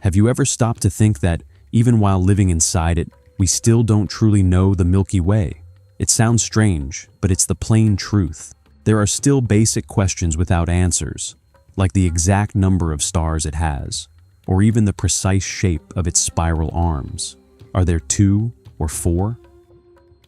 Have you ever stopped to think that, even while living inside it, we still don't truly know the Milky Way? It sounds strange, but it's the plain truth. There are still basic questions without answers, like the exact number of stars it has, or even the precise shape of its spiral arms. Are there 2 or 4?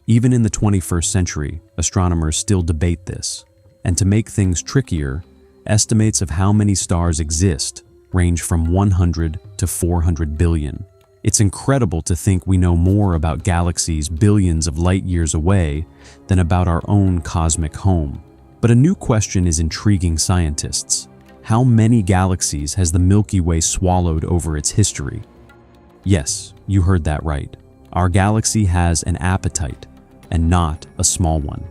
Even in the 21st century, astronomers still debate this. And to make things trickier, estimates of how many stars exist range from 100 to 400 billion. It's incredible to think we know more about galaxies billions of light years away than about our own cosmic home. But a new question is intriguing scientists. How many galaxies has the Milky Way swallowed over its history? Yes, you heard that right. Our galaxy has an appetite, and not a small one.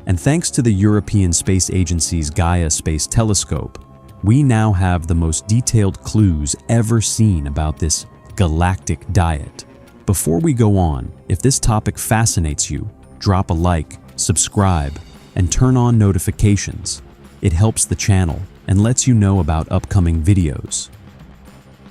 And thanks to the European Space Agency's Gaia Space Telescope, we now have the most detailed clues ever seen about this galactic diet. Before we go on, if this topic fascinates you, drop a like, subscribe, and turn on notifications. It helps the channel and lets you know about upcoming videos.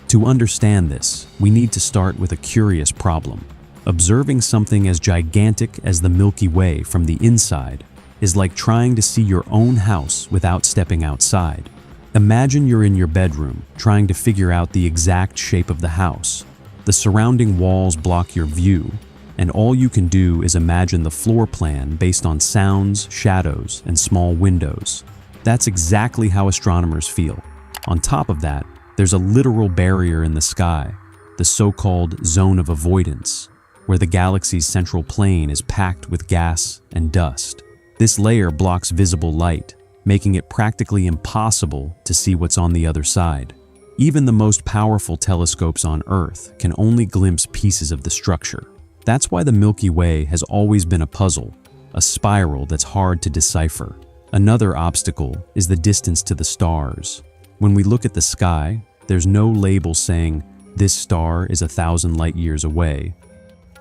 To understand this, we need to start with a curious problem. Observing something as gigantic as the Milky Way from the inside is like trying to see your own house without stepping outside. Imagine you're in your bedroom, trying to figure out the exact shape of the house. The surrounding walls block your view, and all you can do is imagine the floor plan based on sounds, shadows, and small windows. That's exactly how astronomers feel. On top of that, there's a literal barrier in the sky, the so-called zone of avoidance, where the galaxy's central plane is packed with gas and dust. This layer blocks visible light, making it practically impossible to see what's on the other side. Even the most powerful telescopes on Earth can only glimpse pieces of the structure. That's why the Milky Way has always been a puzzle, a spiral that's hard to decipher. Another obstacle is the distance to the stars. When we look at the sky, there's no label saying, "This star is 1,000 light years away,"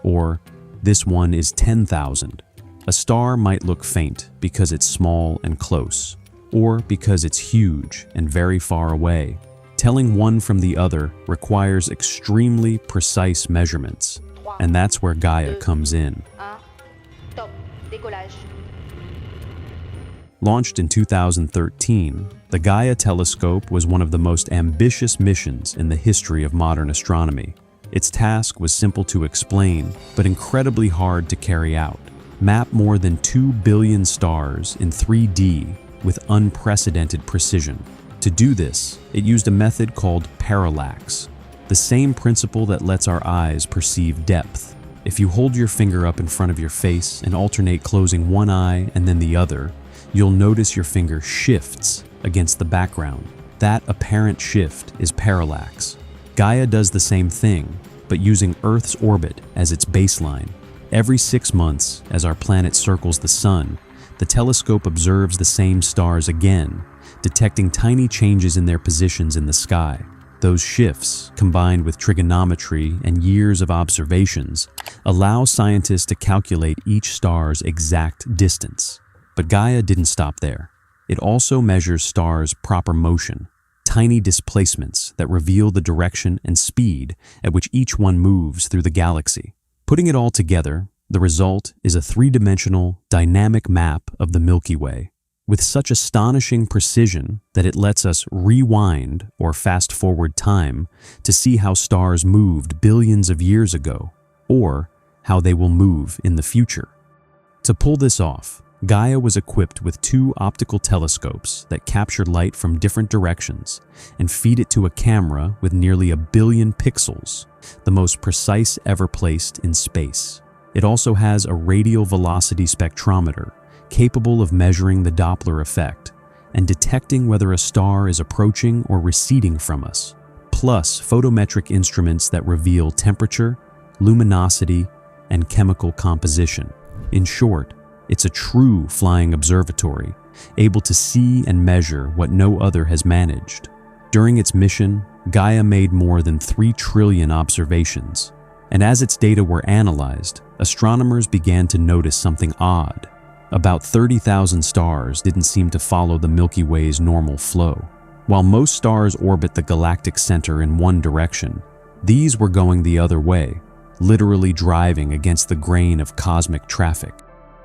or "This one is 10,000. A star might look faint because it's small and close, or because it's huge and very far away. Telling one from the other requires extremely precise measurements, and that's where Gaia comes in. Launched in 2013, the Gaia telescope was one of the most ambitious missions in the history of modern astronomy. Its task was simple to explain, but incredibly hard to carry out. Map more than 2 billion stars in 3D with unprecedented precision. To do this, it used a method called parallax, the same principle that lets our eyes perceive depth. If you hold your finger up in front of your face and alternate closing one eye and then the other, you'll notice your finger shifts against the background. That apparent shift is parallax. Gaia does the same thing, but using Earth's orbit as its baseline. Every 6 months, as our planet circles the sun, the telescope observes the same stars again, detecting tiny changes in their positions in the sky. Those shifts, combined with trigonometry and years of observations, allow scientists to calculate each star's exact distance. But Gaia didn't stop there. It also measures stars' proper motion, tiny displacements that reveal the direction and speed at which each one moves through the galaxy. Putting it all together, the result is a three-dimensional, dynamic map of the Milky Way, with such astonishing precision that it lets us rewind or fast-forward time to see how stars moved billions of years ago, or how they will move in the future. To pull this off, Gaia was equipped with 2 optical telescopes that capture light from different directions and feed it to a camera with nearly 1 billion pixels, the most precise ever placed in space. It also has a radial velocity spectrometer capable of measuring the Doppler effect and detecting whether a star is approaching or receding from us, plus photometric instruments that reveal temperature, luminosity, and chemical composition. In short, it's a true flying observatory, able to see and measure what no other has managed. During its mission, Gaia made more than 3 trillion observations, and as its data were analyzed, astronomers began to notice something odd. About 30,000 stars didn't seem to follow the Milky Way's normal flow. While most stars orbit the galactic center in one direction, these were going the other way, literally driving against the grain of cosmic traffic.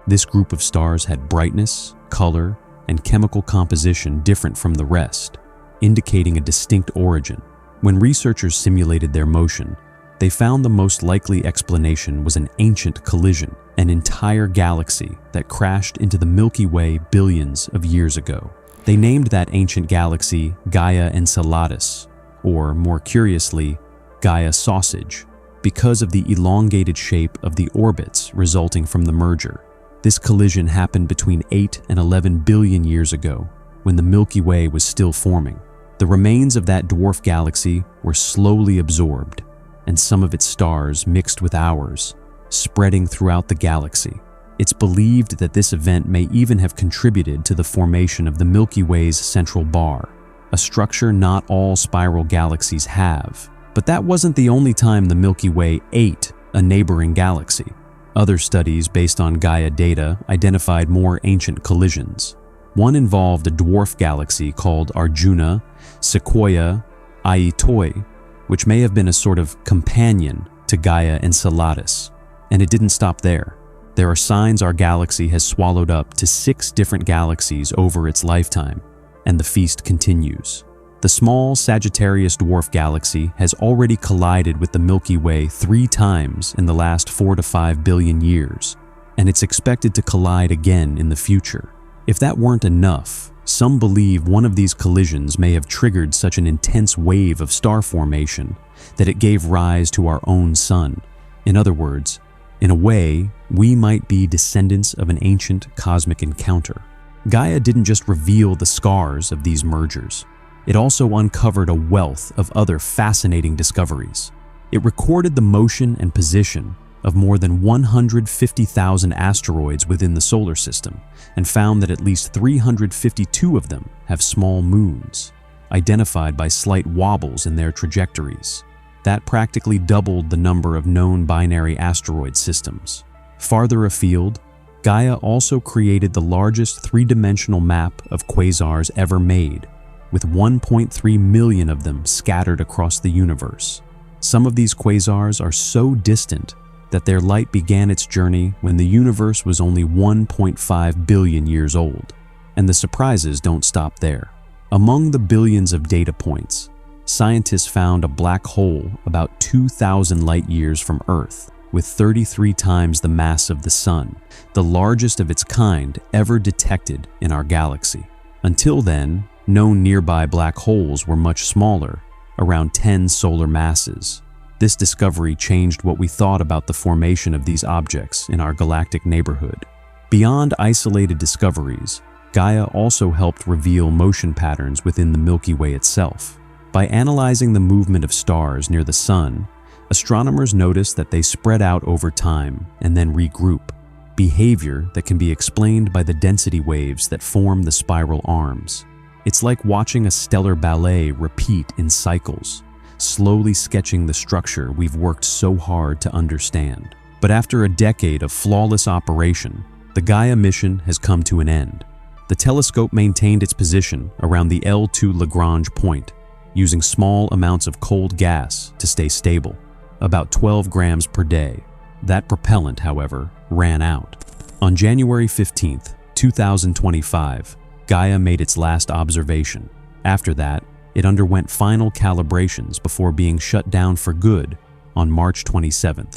This group of stars had brightness, color, and chemical composition different from the rest, indicating a distinct origin. When researchers simulated their motion, they found the most likely explanation was an ancient collision, an entire galaxy that crashed into the Milky Way billions of years ago. They named that ancient galaxy Gaia Enceladus, or more curiously, Gaia Sausage, because of the elongated shape of the orbits resulting from the merger. This collision happened between 8 and 11 billion years ago, when the Milky Way was still forming. The remains of that dwarf galaxy were slowly absorbed, and some of its stars mixed with ours, spreading throughout the galaxy. It's believed that this event may even have contributed to the formation of the Milky Way's central bar, a structure not all spiral galaxies have. But that wasn't the only time the Milky Way ate a neighboring galaxy. Other studies based on Gaia data identified more ancient collisions. One involved a dwarf galaxy called Arjuna Sequoia Aitoi, which may have been a sort of companion to Gaia Enceladus. And it didn't stop there. There are signs our galaxy has swallowed up to 6 different galaxies over its lifetime, and the feast continues. The small Sagittarius dwarf galaxy has already collided with the Milky Way 3 times in the last 4 to 5 billion years, and it's expected to collide again in the future. If that weren't enough, some believe one of these collisions may have triggered such an intense wave of star formation that it gave rise to our own sun. In other words, in a way, we might be descendants of an ancient cosmic encounter. Gaia didn't just reveal the scars of these mergers. It also uncovered a wealth of other fascinating discoveries. It recorded the motion and position of more than 150,000 asteroids within the solar system and found that at least 352 of them have small moons, identified by slight wobbles in their trajectories. That practically doubled the number of known binary asteroid systems. Farther afield, Gaia also created the largest 3-dimensional map of quasars ever made, with 1.3 million of them scattered across the universe. Some of these quasars are so distant that their light began its journey when the universe was only 1.5 billion years old. And the surprises don't stop there. Among the billions of data points, scientists found a black hole about 2,000 light-years from Earth, with 33 times the mass of the Sun, the largest of its kind ever detected in our galaxy. Until then, known nearby black holes were much smaller, around 10 solar masses. This discovery changed what we thought about the formation of these objects in our galactic neighborhood. Beyond isolated discoveries, Gaia also helped reveal motion patterns within the Milky Way itself. By analyzing the movement of stars near the Sun, astronomers noticed that they spread out over time and then regroup, behavior that can be explained by the density waves that form the spiral arms. It's like watching a stellar ballet repeat in cycles, slowly sketching the structure we've worked so hard to understand. But after a decade of flawless operation, the Gaia mission has come to an end. The telescope maintained its position around the L2 Lagrange point, using small amounts of cold gas to stay stable, about 12 grams per day. That propellant, however, ran out. On January 15, 2025, Gaia made its last observation. After that, it underwent final calibrations before being shut down for good on March 27,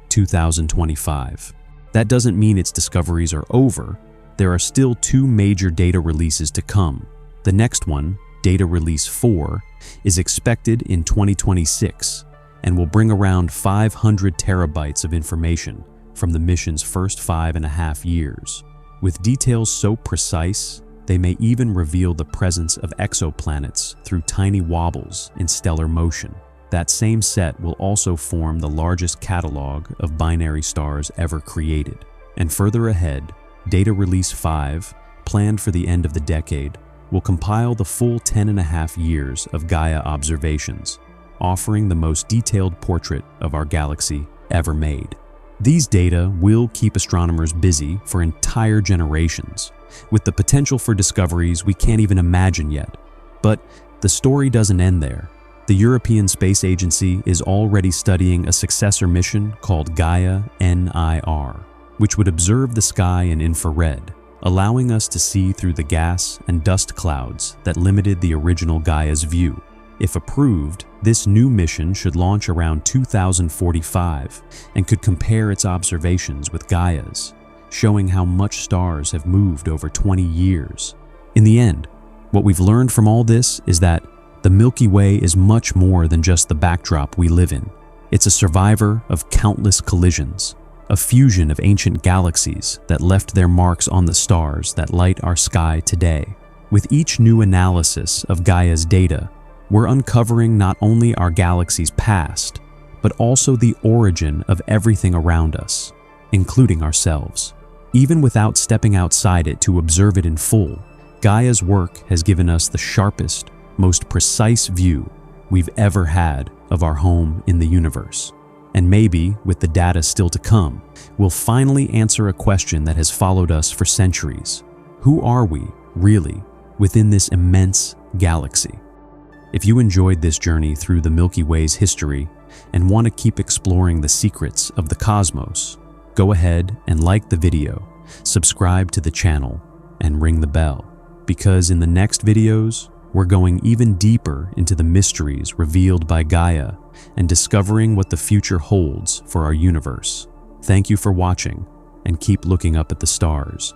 2025. That doesn't mean its discoveries are over. There are still 2 major data releases to come. The next one, Data Release 4, is expected in 2026 and will bring around 500 terabytes of information from the mission's first 5.5 years. With details so precise, they may even reveal the presence of exoplanets through tiny wobbles in stellar motion. That same set will also form the largest catalog of binary stars ever created. And further ahead, Data Release 5, planned for the end of the decade, will compile the full 10.5 years of Gaia observations, offering the most detailed portrait of our galaxy ever made. These data will keep astronomers busy for entire generations, with the potential for discoveries we can't even imagine yet. But the story doesn't end there. The European Space Agency is already studying a successor mission called Gaia NIR, which would observe the sky in infrared, allowing us to see through the gas and dust clouds that limited the original Gaia's view. If approved, this new mission should launch around 2045 and could compare its observations with Gaia's, showing how much stars have moved over 20 years. In the end, what we've learned from all this is that the Milky Way is much more than just the backdrop we live in. It's a survivor of countless collisions, a fusion of ancient galaxies that left their marks on the stars that light our sky today. With each new analysis of Gaia's data, we're uncovering not only our galaxy's past, but also the origin of everything around us, including ourselves. Even without stepping outside it to observe it in full, Gaia's work has given us the sharpest, most precise view we've ever had of our home in the universe. And maybe, with the data still to come, we'll finally answer a question that has followed us for centuries. Who are we, really, within this immense galaxy? If you enjoyed this journey through the Milky Way's history and want to keep exploring the secrets of the cosmos, go ahead and like the video, subscribe to the channel, and ring the bell, because in the next videos, we're going even deeper into the mysteries revealed by Gaia and discovering what the future holds for our universe. Thank you for watching, and keep looking up at the stars.